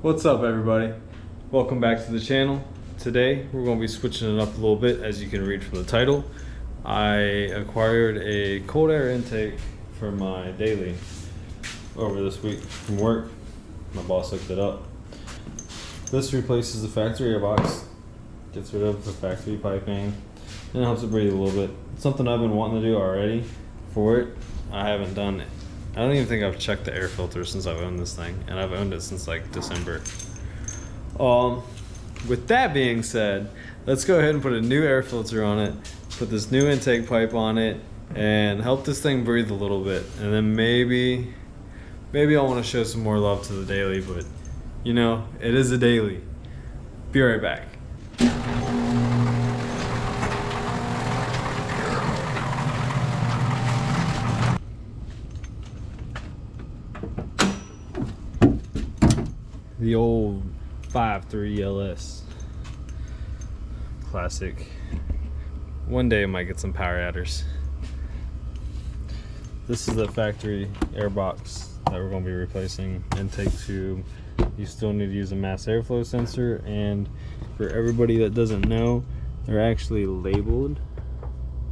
What's up, everybody? Welcome back to the channel. Today we're going to be switching it up a little bit. As you can read from the title, I acquired a cold air intake for my daily over this week from work. My boss hooked it up. This replaces the factory airbox, gets rid of the factory piping, and helps it breathe a little bit. It's something I've been wanting to do already for it. I haven't done it. I don't even think I've checked the air filter since I've owned this thing, and I've owned it since like December. With that being said, let's go ahead and put a new air filter on it, put this new intake pipe on it, and help this thing breathe a little bit. And then maybe I want to show some more love to the daily, but you know, it is a daily. Be right back. The old 5.3 LS. Classic. One day I might get some power adders. This is the factory air box that we're going to be replacing. Intake tube. You still need to use a mass airflow sensor, and for everybody that doesn't know, they're actually labeled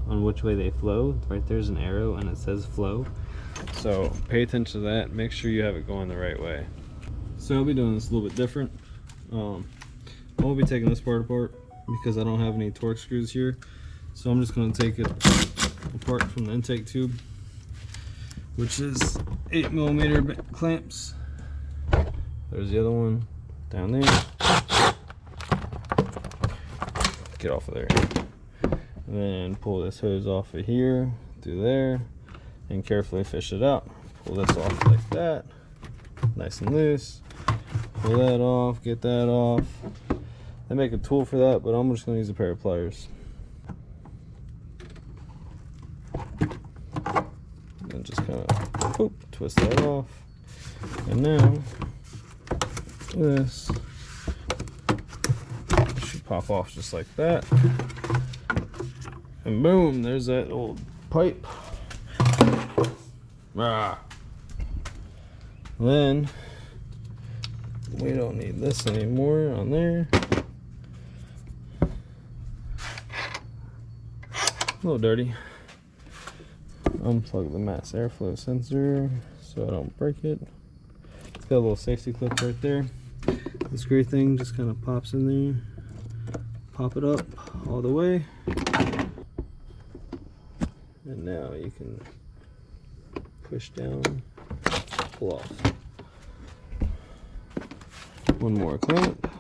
on which way they flow. Right there's an arrow and it says flow. So pay attention to that. Make sure you have it going the right way. So I'll be doing this a little bit different. I won't be taking this part apart because I don't have any torque screws here. So I'm just going to take it apart from the intake tube, which is 8mm clamps. There's the other one down there. Get off of there. And then pull this hose off of here, through there, and carefully fish it out. Pull this off like that, nice and loose. Pull that off, get that off. They make a tool for that, but I'm just gonna use a pair of pliers. And just kind of twist that off. And now this should pop off just like that. And boom, there's that old pipe. Then we don't need this anymore on there. A little dirty. Unplug the mass airflow sensor so I don't break it. It's got a little safety clip right there. The screw thing just kind of pops in there. Pop it up all the way. And now you can push down, pull off. One more clamp.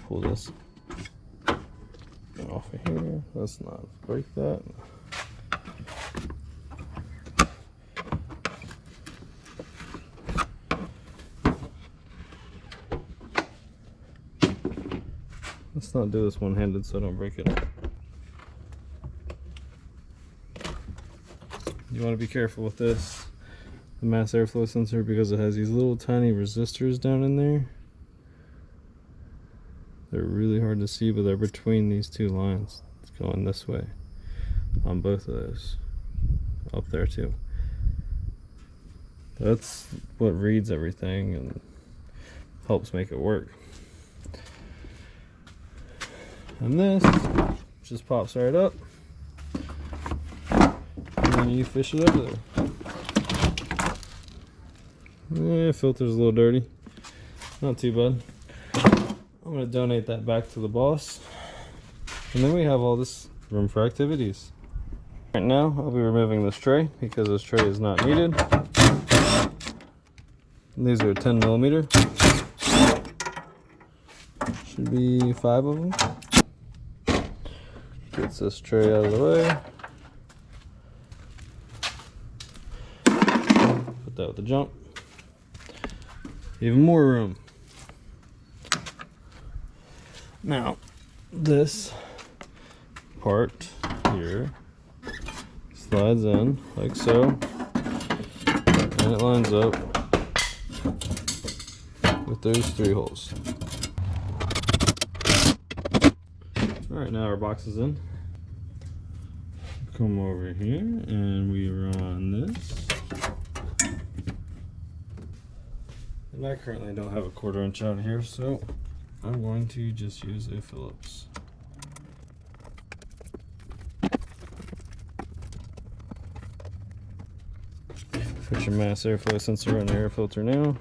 Pull this off of here. Let's not break that. Let's not do this one-handed so I don't break it. You want to be careful with this, the mass airflow sensor, because it has these little tiny resistors down in there. They're really hard to see, but they're between these two lines. It's going this way on both of those. Up there too. That's what reads everything and helps make it work. And this just pops right up. And then you fish it over there. Filter's a little dirty. Not too bad. I'm going to donate that back to the boss. And then we have all this room for activities. Right now, I'll be removing this tray because this tray is not needed. And these are 10mm. Should be 5 of them. Gets this tray out of the way. Put that with the jump. Even more room. Now, this part here slides in like so, and it lines up with those 3 holes. Alright, now our box is in. Come over here and we run this. I currently don't have a 1/4 inch out here, so I'm going to just use a Phillips. Put your mass airflow sensor on the air filter now.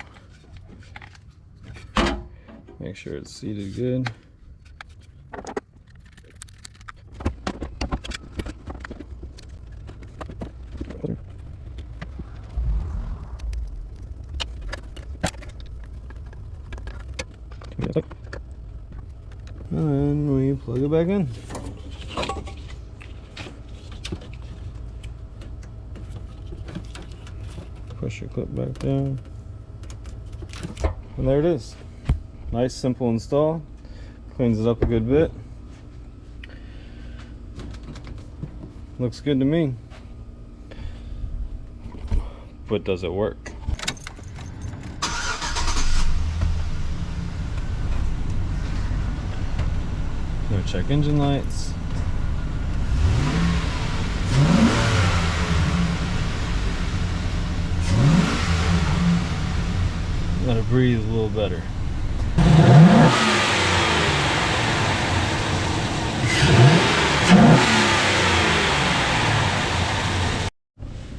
Make sure it's seated good. And then we plug it back in. Push your clip back down. And there it is. Nice, simple install. Cleans it up a good bit. Looks good to me. But does it work? Gonna check engine lights. Let it breathe a little better.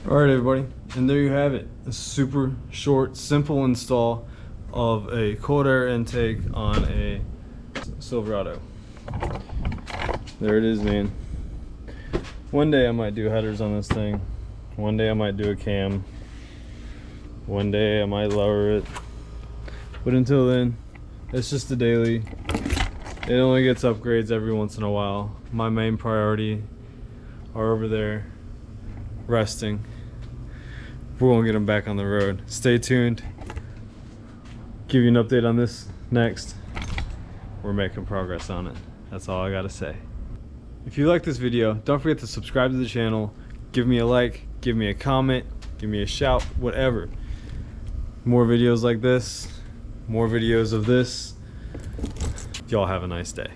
Alright everybody, and there you have it. A super short, simple install of a cold air intake on a Silverado. There it is, man. One day I might do headers on this thing. One day I might do a cam. One day I might lower it. But until then, it's just a daily. It only gets upgrades every once in a while. My main priority are over there resting. We're gonna get them back on the road. Stay tuned. Give you an update on this next. We're making progress on it. That's all I gotta say. If you like this video, don't forget to subscribe to the channel. Give me a like, give me a comment, give me a shout, whatever. More videos like this, more videos of this. Y'all have a nice day.